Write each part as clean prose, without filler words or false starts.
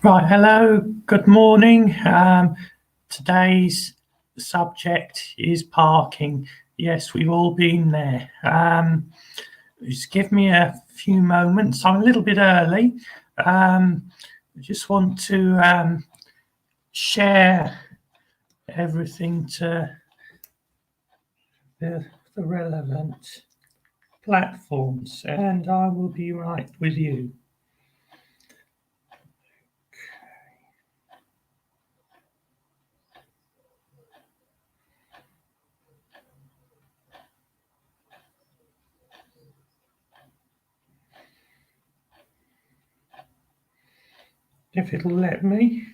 Right, hello, good morning. Today's subject is parking. Yes, we've all been there. Just give me a few moments. I'm a little bit early. I just want to share everything to the relevant platforms, and I will be right with you. If it'll let me.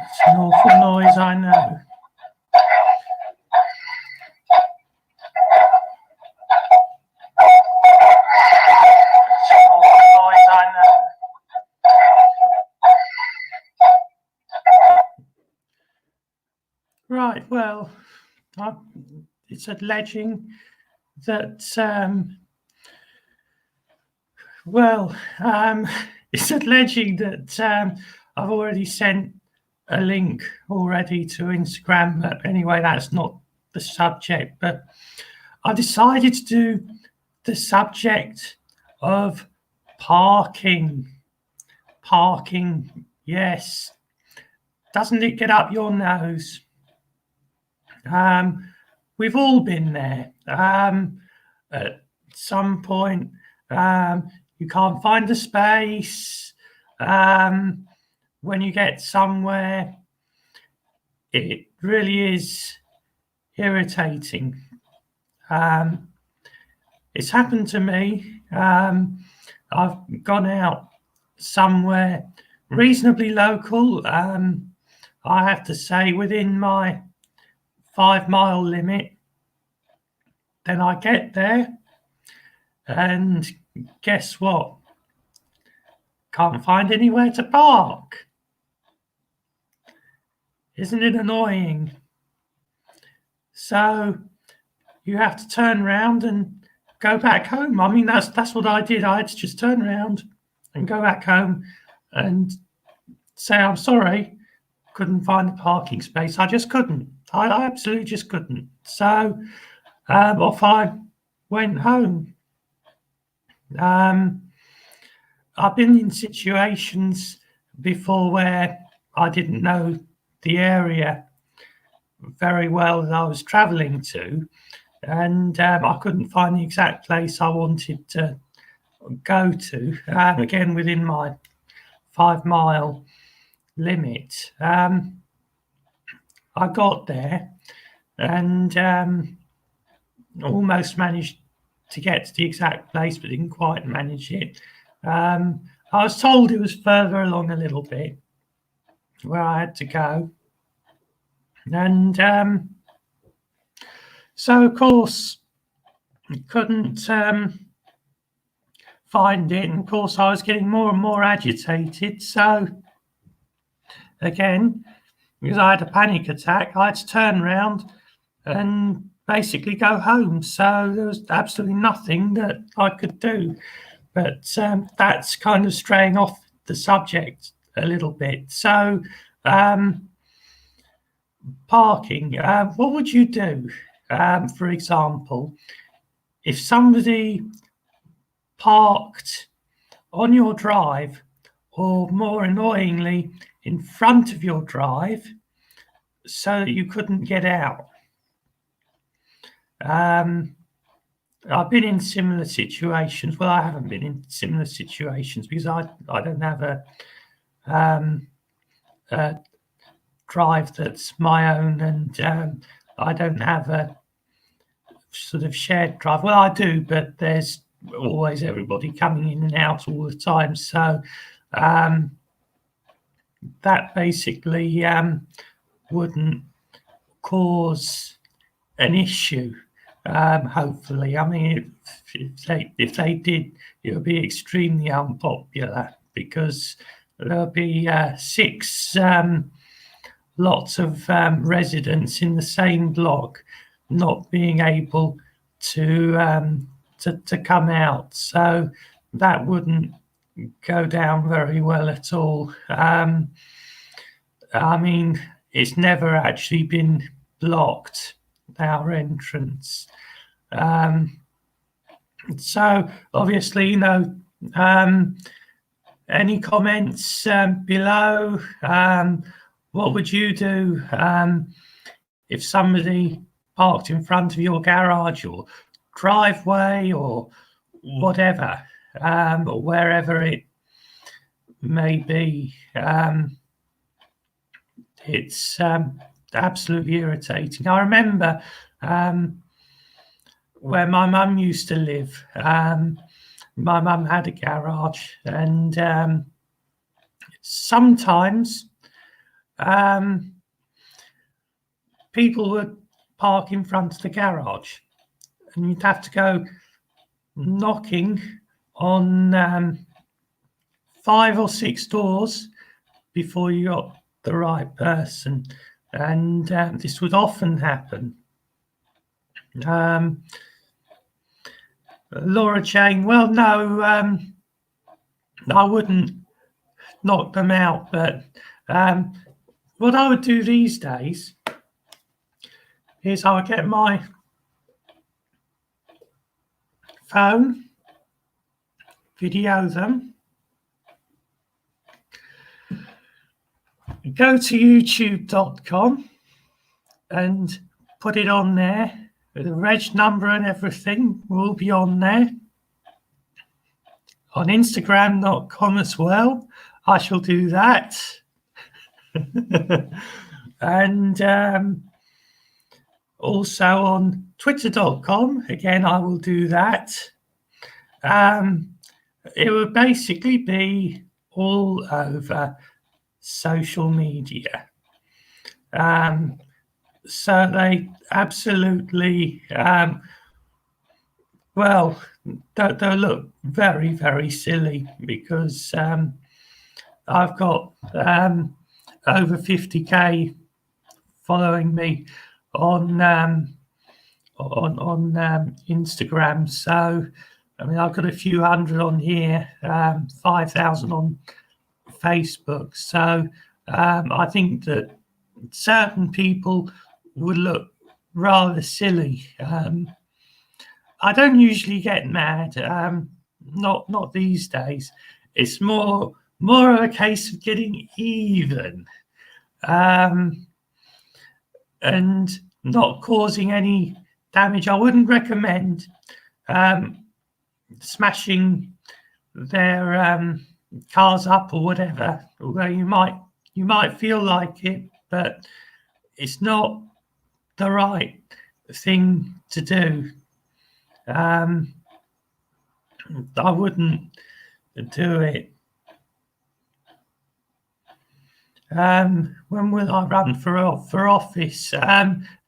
It's an awful noise, I know. Right, well, it's alleging that, it's alleging that I've already sent a link already to Instagram, but anyway, that's not the subject. But I decided to do the subject of parking. Parking, yes. Doesn't it get up your nose? We've all been there. At some point, you can't find a space. When you get somewhere, it really is irritating. It's happened to me. I've gone out somewhere reasonably local. I have to say within my 5-mile limit. Then I get there, and guess what? Can't find anywhere to park. Isn't it annoying? So you have to turn around and go back home. I mean, that's what I did. I had to just turn around and go back home and say, I'm sorry, couldn't find a parking space. I just couldn't. I absolutely just couldn't. So off I went home. I've been in situations before where I didn't know the area very well that I was travelling to, and I couldn't find the exact place I wanted to go to, again within my 5-mile limit. I got there and almost managed to get to the exact place, but didn't quite manage it. I was told it was further along a little bit where I had to go. And so, of course, couldn't find it. And, of course, I was getting more and more agitated. So, again, because I had a panic attack, I had to turn around and basically go home. So there was absolutely nothing that I could do. But that's kind of straying off the subject a little bit. So parking, what would you do, for example, if somebody parked on your drive, or more annoyingly, in front of your drive, so that you couldn't get out? I've been in similar situations. Well, I haven't been in similar situations because I don't have a drive that's my own, and I don't have a sort of shared drive. Well, I do, but there's always everybody coming in and out all the time. So that basically wouldn't cause an issue. Hopefully, I mean, if they did, it would be extremely unpopular because there'll be 6 lots of residents in the same block not being able to come out. So that wouldn't go down very well at all. I mean, it's never actually been blocked, our entrance. So obviously, any comments below? What would you do if somebody parked in front of your garage or driveway or whatever, or wherever it may be? It's absolutely irritating. I remember where my mum used to live. My mum had a garage, and sometimes people would park in front of the garage, and you'd have to go knocking on 5 or 6 doors before you got the right person, and this would often happen. Laura Jane, well, no, I wouldn't knock them out, but what I would do these days is I would get my phone, video them, go to youtube.com and put it on there. The reg number and everything will be on there. On Instagram.com as well, I shall do that. And also on Twitter.com, again, I will do that. It would basically be all over social media. So they absolutely, well, they'll look very, very silly because I've got over 50k following me on Instagram. So, I mean, I've got a few hundred on here, 5,000 on Facebook. So I think that certain people would look rather silly. I don't usually get mad, not these days. It's more of a case of getting even, and not causing any damage. I wouldn't recommend smashing their cars up or whatever, although you might You might feel like it, but it's not the right thing to do. I wouldn't do it. When will I run for office?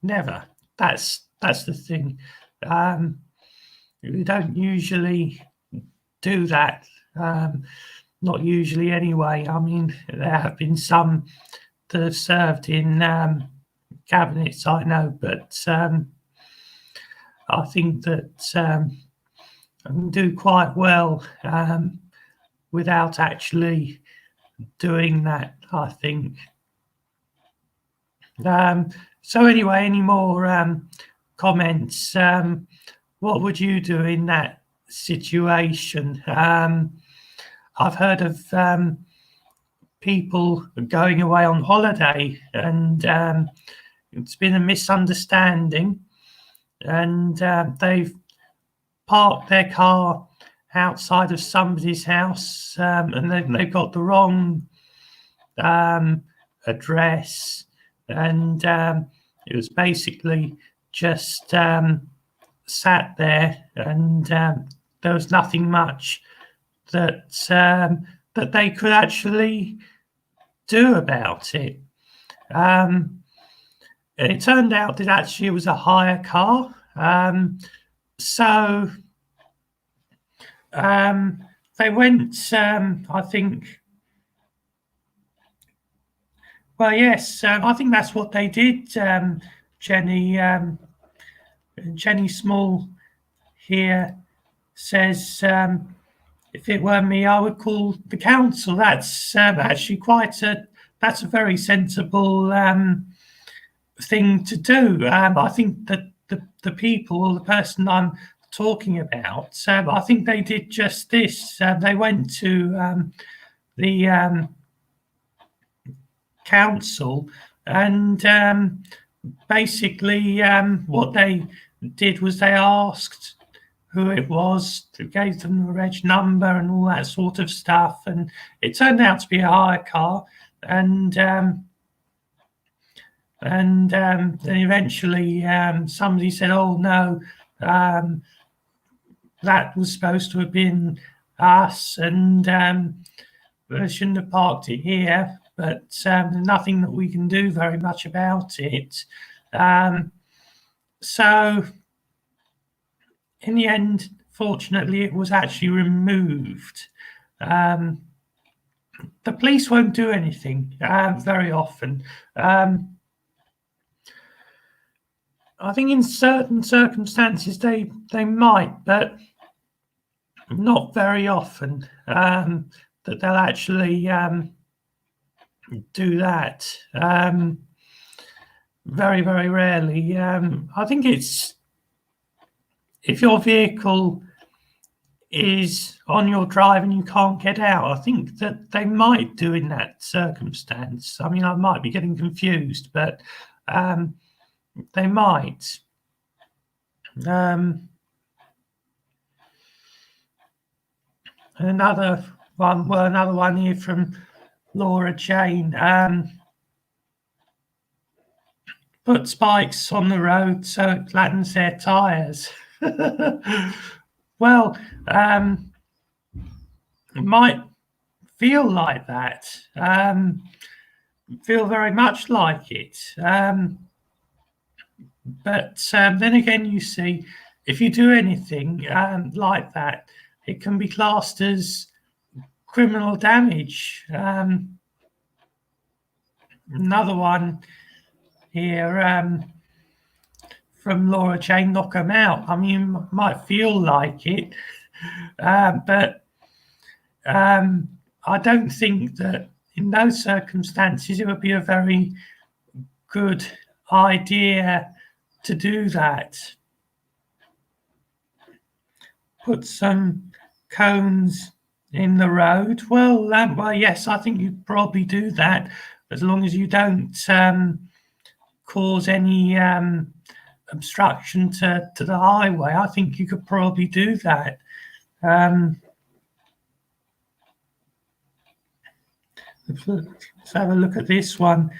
Never. That's the thing. We don't usually do that. Not usually anyway. I mean, there have been some that have served in cabinets, I know, but I think that I can do quite well without actually doing that, I think. So anyway, any more comments? What would you do in that situation? I've heard of people going away on holiday, and it's been a misunderstanding, and they've parked their car outside of somebody's house, and they've got the wrong address, and it was basically just sat there, and there was nothing much that that they could actually do about it. And it turned out that actually it was a hire car. So they went, I think, well, yes, I think that's what they did, Jenny. Jenny Small here says, if it were me, I would call the council. That's actually that's a very sensible thing to do. I think that the people, or the person I'm talking about, I think they did just this. They went to the council, and basically what they did was they asked who it was, gave them the reg number and all that sort of stuff, and it turned out to be a hire car, and then eventually somebody said, "Oh no, that was supposed to have been us, and I shouldn't have parked it here." But there's nothing that we can do very much about it. So in the end, fortunately, it was actually removed. The police won't do anything very often. I think in certain circumstances they might, but not very often that they'll actually do that. Very, very rarely. I think it's if your vehicle is on your drive and you can't get out, I think that they might do in that circumstance. I mean, I might be getting confused, but they might. Another one here from Laura Jane. Put spikes on the road so it flattens their tyres. Well, it might feel like that, feel very much like it. But then again, you see, if you do anything like that, it can be classed as criminal damage. Another one here from Laura Jane, knock them out. I mean, you might feel like it, but I don't think that in those circumstances it would be a very good idea to do that. Put some cones in the road. Well, yes, I think you'd probably do that as long as you don't cause any obstruction to the highway. I think you could probably do that. Let's have a look at this one.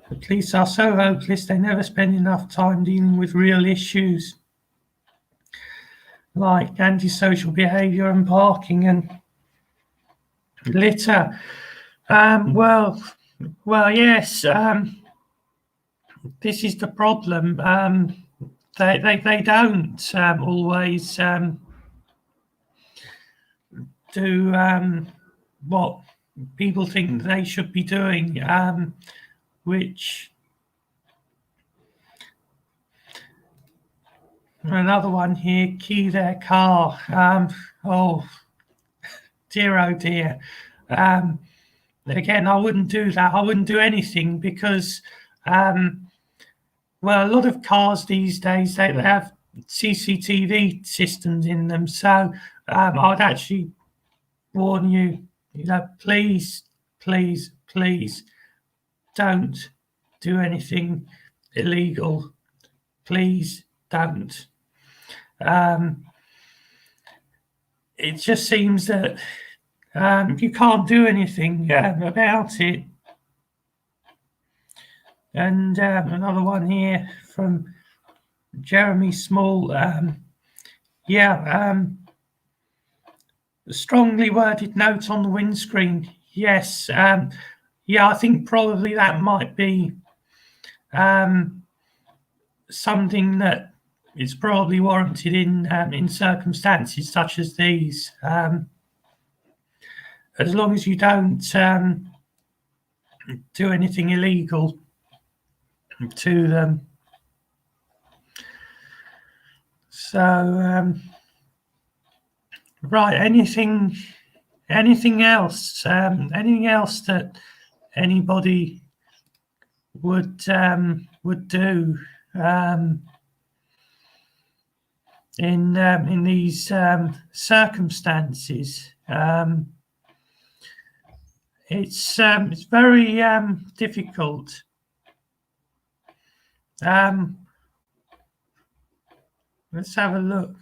The police are so hopeless, they never spend enough time dealing with real issues like antisocial behaviour and parking and litter. Well, yes. This is the problem. They don't always do what people think they should be doing, which another one here, key their car. Oh dear. Again, I wouldn't do that. I wouldn't do anything because, well, a lot of cars these days, they have CCTV systems in them. So I'd actually warn you, please, please, please don't do anything illegal. Please don't. It just seems that you can't do anything about it. And another one here from Jeremy Small. Strongly worded note on the windscreen. Yes. I think probably that might be something that is probably warranted in circumstances such as these. As long as you don't do anything illegal to them. So, right, anything else? Anything else that anybody would do in these circumstances? It's very difficult. Let's have a look.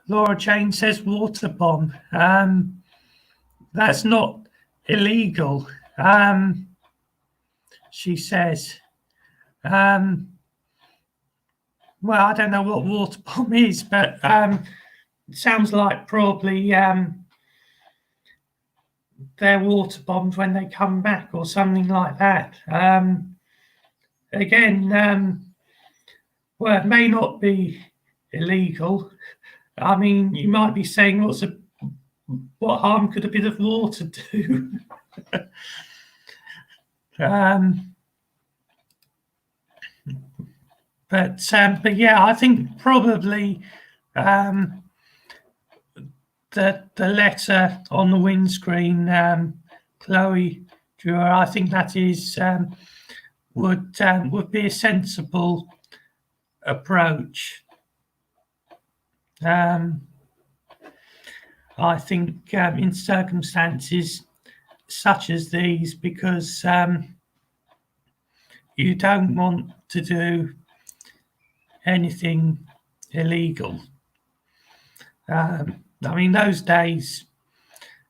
Laura Jane says water bomb. That's not illegal. She says. Well, I don't know what water bomb is, but it sounds like probably they're water bombed when they come back or something like that. Again, well, it may not be illegal. I mean, you might be saying, what harm could a bit of water do? But yeah, I think probably the letter on the windscreen, Chloe Drewer, I think that is would be a sensible approach. I think in circumstances such as these, because you don't want to do anything illegal. I mean, those days,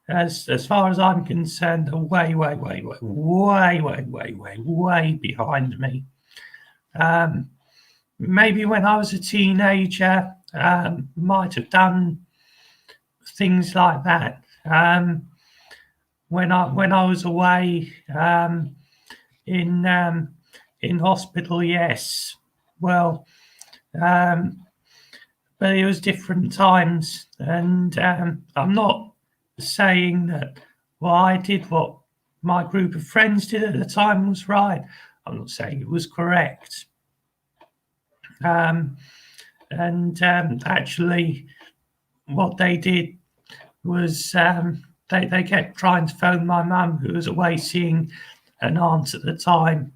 as far as I'm concerned, are way behind me. Maybe when I was a teenager, might have done things like that. When I was away in hospital, yes. Well, but it was different times, and I'm not saying that what I did, what my group of friends did at the time was right. I'm not saying it was correct. And actually, what they did was they kept trying to phone my mum, who was away seeing an aunt at the time.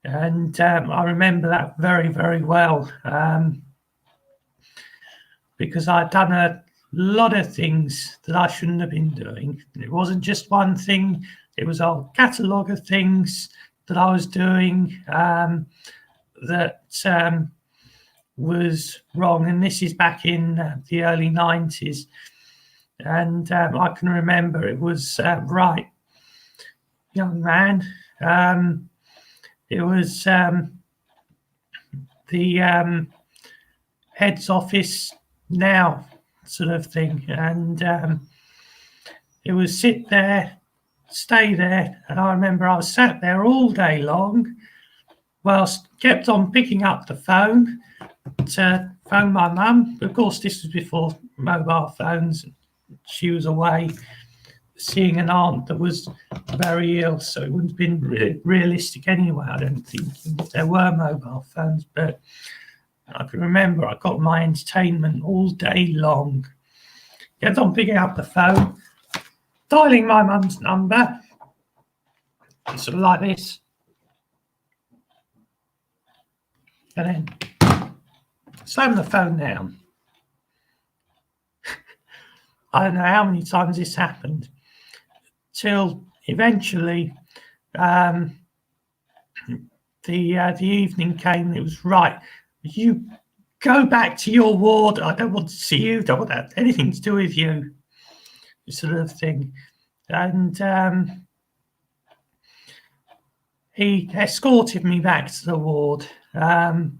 And I remember that very well, because I'd done a lot of things that I shouldn't have been doing. It wasn't just one thing, it was a whole catalogue of things that I was doing that was wrong. And this is back in the early 90s. and I can remember it was right, young man. It was the head's office now sort of thing, and it was sit there, stay there, and I remember I was sat there all day long whilst kept on picking up the phone to phone my mum. Of course, this was before mobile phones. She was away seeing an aunt that was very ill, so it wouldn't have been realistic anyway, I don't think, if there were mobile phones. But I can remember I got my entertainment all day long. Kept on picking up the phone, dialing my mum's number, sort of like this. And then slam the phone down. I don't know how many times this happened, till eventually the evening came. It was right. You go back to your ward. I don't want to see you. Don't want to have anything to do with you. Sort of thing. And he escorted me back to the ward to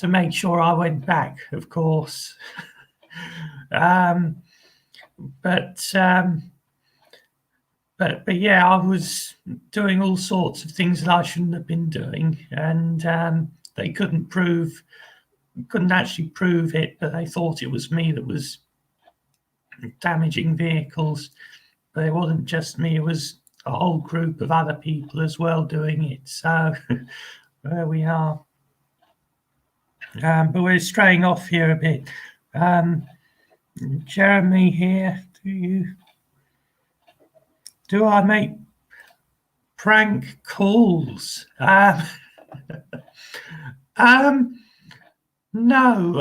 make sure I went back, of course. But yeah, I was doing all sorts of things that I shouldn't have been doing, and they couldn't actually prove it, but they thought it was me that was damaging vehicles. But it wasn't just me, it was a whole group of other people as well doing it. So there we are. But we're straying off here a bit. Jeremy here, do I make prank calls? No,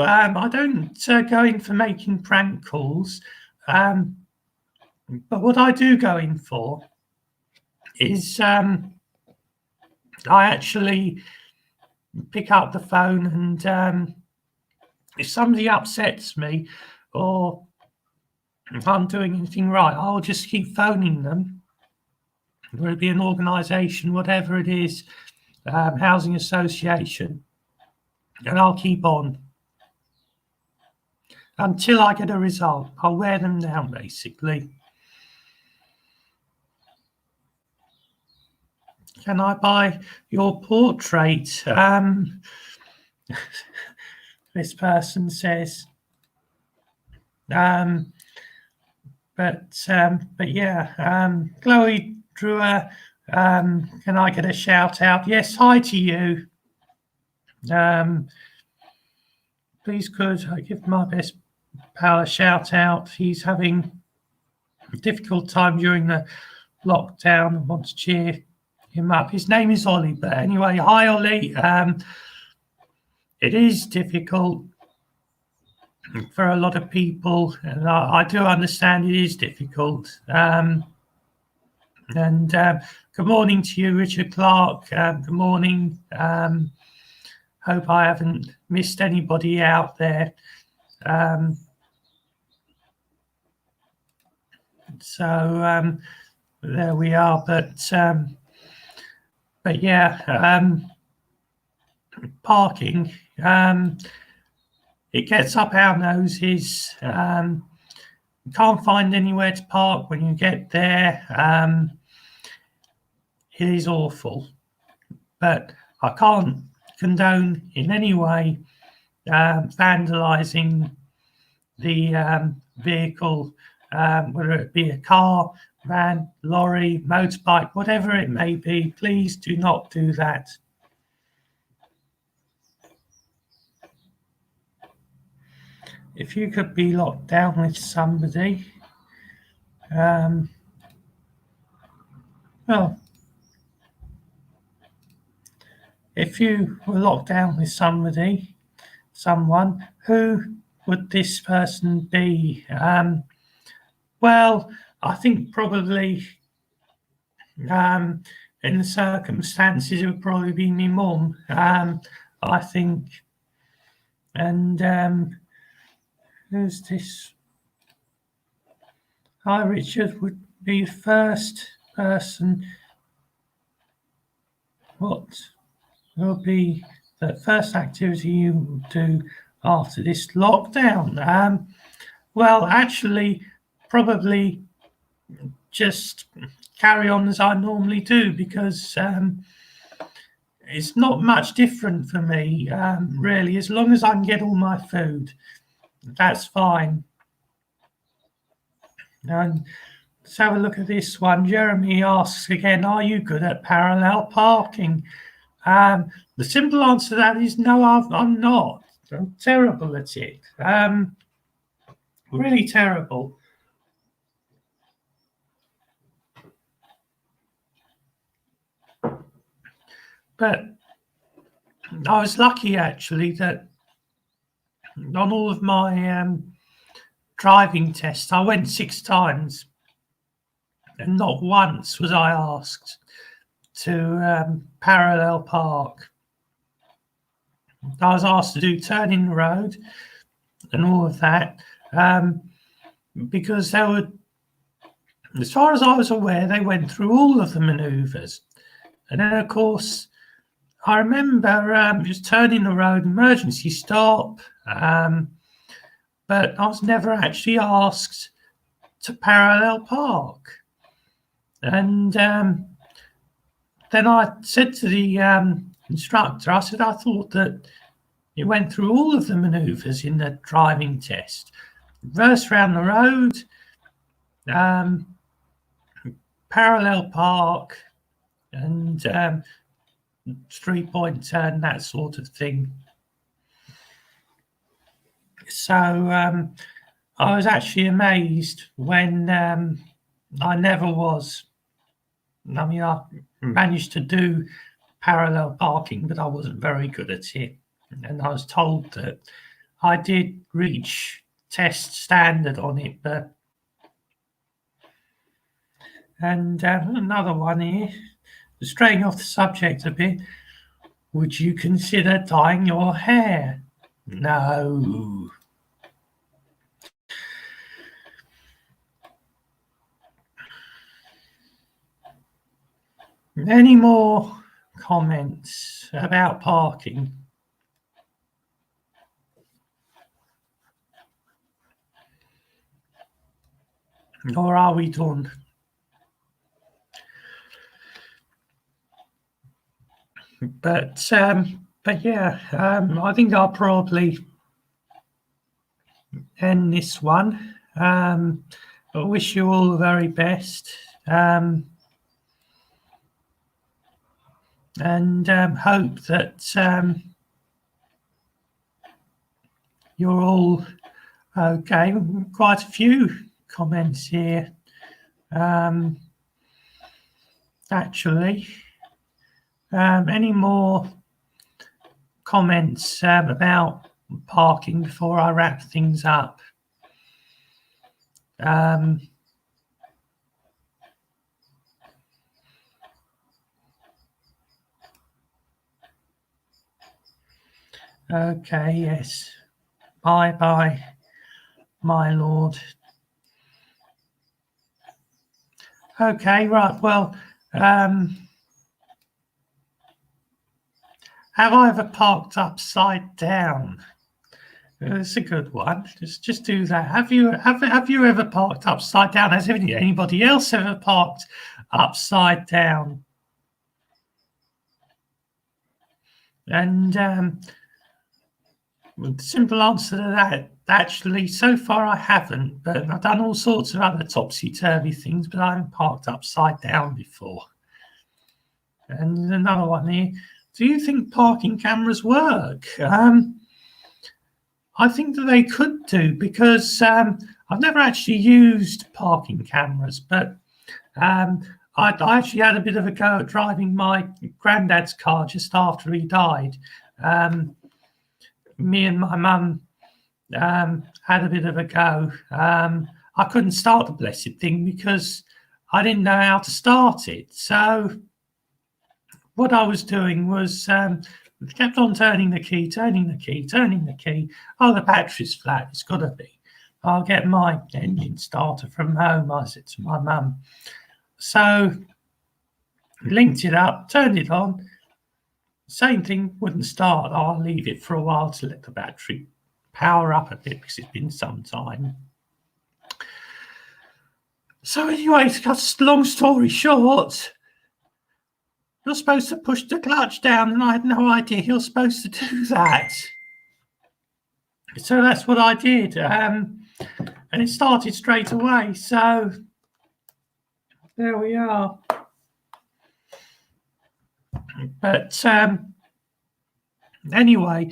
I don't go in for making prank calls. But what I do go in for is I actually pick up the phone, and if somebody upsets me or if I'm doing anything right, I'll just keep phoning them. Whether it be an organisation, whatever it is, housing association, and I'll keep on until I get a result. I'll wear them down, basically. Can I buy your portrait? This person says. But yeah, Chloe Drewer, can I get a shout out? Yes, hi to you. Please could I give my best pal a shout out? He's having a difficult time during the lockdown. I want to cheer him up. His name is Ollie, but anyway, hi Ollie. It is difficult for a lot of people, and I do understand it is difficult. And good morning to you, Richard Clark. Good morning. Hope I haven't missed anybody out there. So there we are. But yeah, parking. It gets up our noses. You can't find anywhere to park when you get there. It is awful, but I can't condone in any way vandalising the vehicle, whether it be a car, van, lorry, motorbike, whatever it may be. Please do not do that. If you could be locked down with somebody, well, if you were locked down with someone, who would this person be? Well, I think probably in the circumstances, it would probably be my mum, I think. And who's this? Hi, Richard. Would be the first person. What will be the first activity you will do after this lockdown? Well, actually, probably just carry on as I normally do because it's not much different for me, really. As long as I can get all my food, that's fine. And let's have a look at this one. Jeremy asks again, are you good at parallel parking? The simple answer to that is no, I'm not. I'm terrible at it. Really terrible. But I was lucky actually that on all of my driving tests, I went 6 times, and not once was I asked to parallel park. I was asked to do turn in the road and all of that because they were, as far as I was aware, they went through all of the manoeuvres. And then, of course, I remember just turning the road, emergency stop, but I was never actually asked to parallel park. And then I said to the instructor, I said, I thought that it went through all of the manoeuvres in the driving test. Reverse round the road, parallel park, and 3-point turn, that sort of thing. So I was actually amazed when I never was. I mean, I managed to do parallel parking, but I wasn't very good at it. And I was told that I did reach test standard on it, but. And another one here, straying off the subject a bit, would you consider dyeing your hair? No. Any more comments about parking? Or are we done? But yeah, I think I'll probably end this one. I wish you all the very best. And hope that you're all okay. Quite a few comments here, actually. Any more comments about parking before I wrap things up? Okay, yes. Bye, my lord. Okay, right. Well, have I ever parked upside down? It's a good one. Just do that. Have you ever parked upside down? Has anybody else ever parked upside down? And the simple answer to that, actually, so far I haven't. But I've done all sorts of other topsy-turvy things, but I haven't parked upside down before. And another one here. Do you think parking cameras work? I think that they could do because I've never actually used parking cameras, but I actually had a bit of a go at driving my granddad's car just after he died. Me and my mum had a bit of a go. I couldn't start the blessed thing because I didn't know how to start it. So what I was doing was kept on turning the key. Oh, the battery's flat. It's got to be. I'll get my engine starter from home, I said to my mum. So linked it up, turned it on. Same thing, wouldn't start. I'll leave it for a while to let the battery power up a bit because it's been some time. So anyway, to cut a long story short, you're supposed to push the clutch down, and I had no idea you're supposed to do that. So that's what I did, and it started straight away. So there we are. But anyway,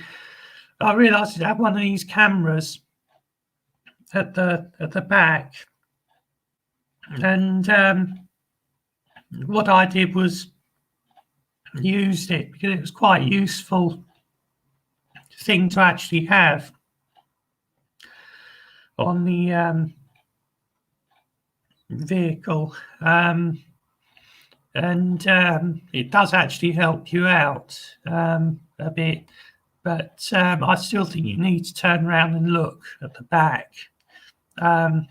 I realised it had one of these cameras at the back, and what I did was used it because it was quite a useful thing to actually have on the vehicle, and it does actually help you out a bit, but I still think you need to turn around and look at the back. I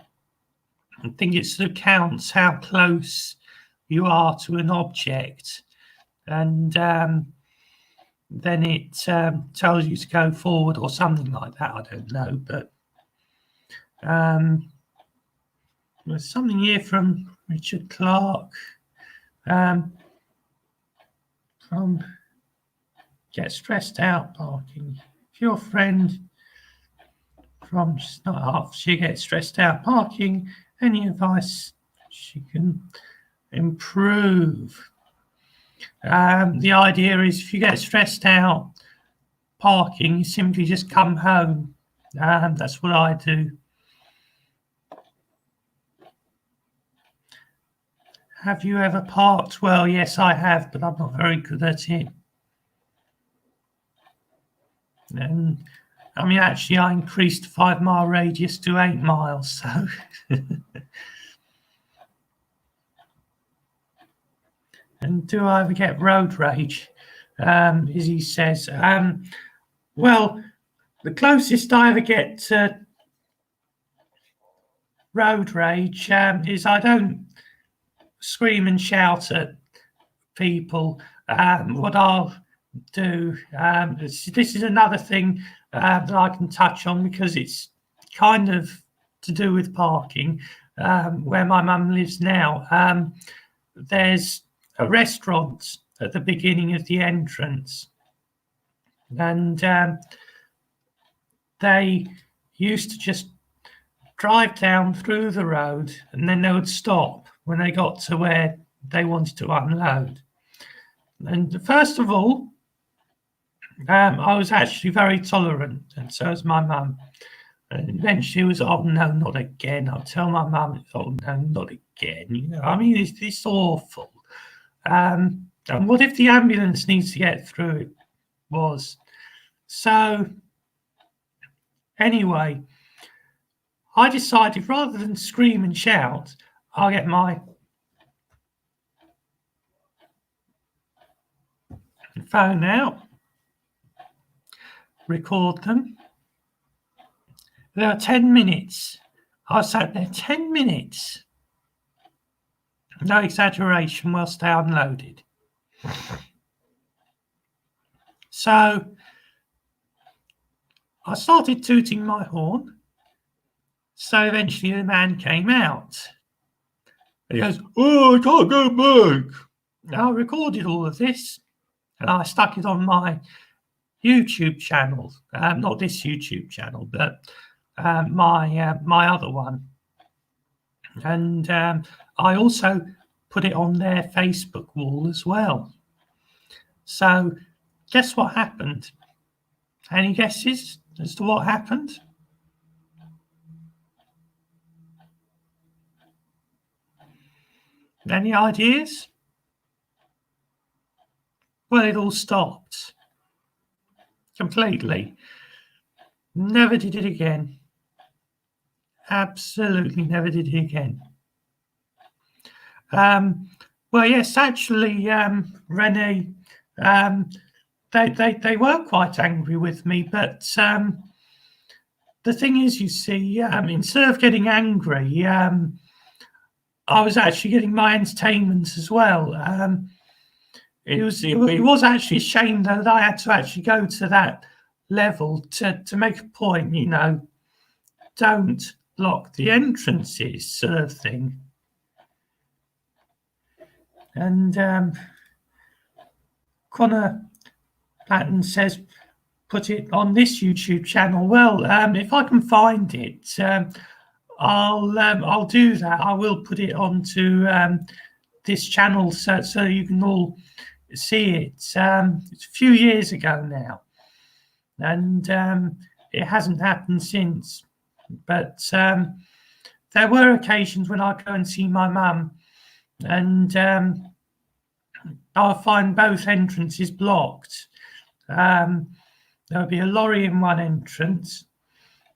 think it sort of counts how close you are to an object, and then it tells you to go forward or something like that. I don't know, but there's something here from Richard Clark from Get Stressed Out Parking. If your friend from she's not half, she gets stressed out parking, any advice she can improve? The idea is if you get stressed out parking, you simply just come home. That's what I do. Have you ever parked? Well, yes, I have, but I'm not very good at it. And I mean, actually, I increased 5 mile radius to 8 miles. So, and do I ever get road rage? Izzy says, well, the closest I ever get to road rage is I don't scream and shout at people. What I'll do, this is another thing that I can touch on because it's kind of to do with parking. Where my mum lives now, there's a restaurant at the beginning of the entrance, and they used to just drive down through the road, and then they would stop when they got to where they wanted to unload. And first of all, I was actually very tolerant, and so was my mum. And then she was, oh no, not again. I'll tell my mum, oh no, not again. You know, I mean, it's awful. And what if the ambulance needs to get through it? Was so. Anyway, I decided rather than scream and shout, I'll get my phone out, record them. There are 10 minutes. I sat there 10 minutes. No exaggeration, whilst they unloaded. So I started tooting my horn. So eventually the man came out. He goes, oh, I can't go back. I recorded all of this and I stuck it on my YouTube channel. Not this YouTube channel, but my other one. And I also put it on their Facebook wall as well. So guess what happened? Any guesses as to what happened? Any ideas? Well, it all stopped completely. Never did it again. Absolutely never did it again. Well, yes, actually, Renee, they were quite angry with me, but the thing is, you see, instead of getting angry, I was actually getting my entertainment as well. It was actually a shame that I had to actually go to that level to make a point, don't block the entrances, sort of thing. And Connor Patton says, put it on this YouTube channel. Well, if I can find it, I'll do that. I will put it onto this channel so you can all see it. It's a few years ago now, and it hasn't happened since. But there were occasions when I go and see my mum, and I'll find both entrances blocked. There'll be a lorry in one entrance,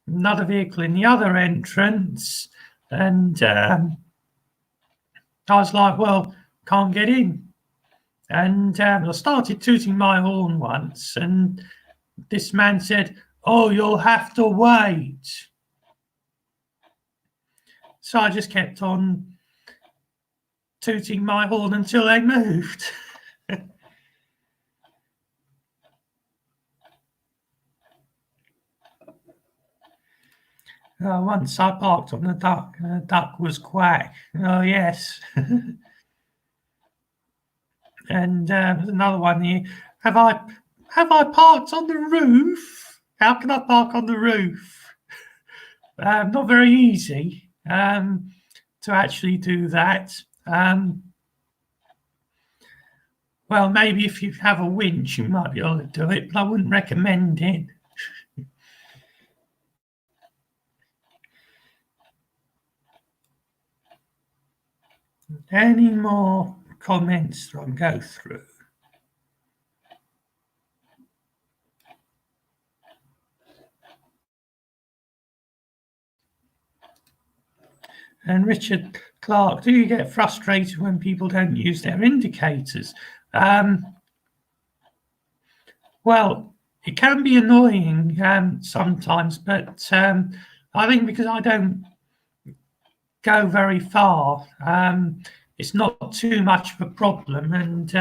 another vehicle in the other entrance, and I was like, well, can't get in. And I started tooting my horn once, and this man said, oh, you'll have to wait. So I just kept on tooting my horn until they moved. Once I parked on the duck, and the duck was quack. Oh, yes. And there's another one here. Have I parked on the roof? How can I park on the roof? Not very easy to actually do that. Well, maybe if you have a winch, you might be able to do it, but I wouldn't recommend it. Any more comments that I'll go through? And Richard Clark, do you get frustrated when people don't use their indicators? Well, it can be annoying sometimes, but I think because I don't go very far, it's not too much of a problem, and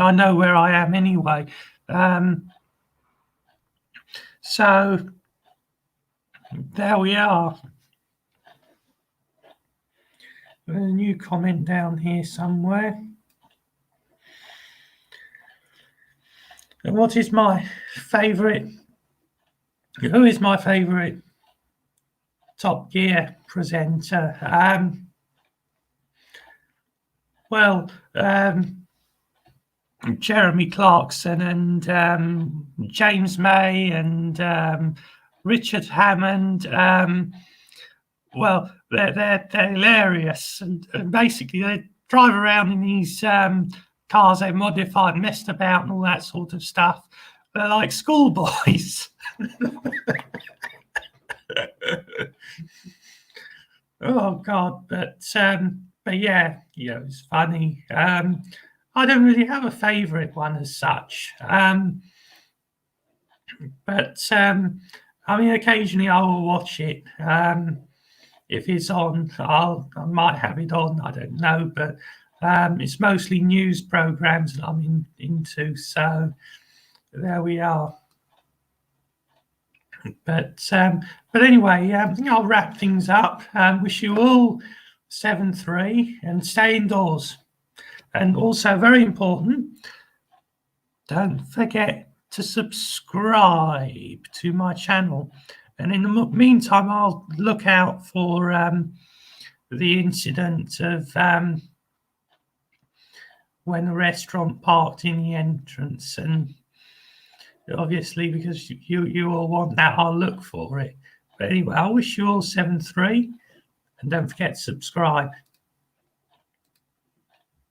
I know where I am anyway. So there we are. A new comment down here somewhere. And what is my favourite? Who is my favourite Top Gear presenter? Jeremy Clarkson and James May and Richard Hammond. They're hilarious, and basically they drive around in these cars they modified, messed about, and all that sort of stuff. They're like schoolboys. Oh God! But yeah, it's funny. I don't really have a favourite one as such. But I mean, occasionally I will watch it. If it's on, I might have it on. I don't know, but it's mostly news programs that I'm into. So there we are. But anyway, I think I'll wrap things up. Wish you all 7-3 and stay indoors. And also, very important, don't forget to subscribe to my channel. And in the meantime, I'll look out for the incident of when the restaurant parked in the entrance. And obviously, because you all want that, I'll look for it. But anyway, I wish you all 7-3. And don't forget to subscribe.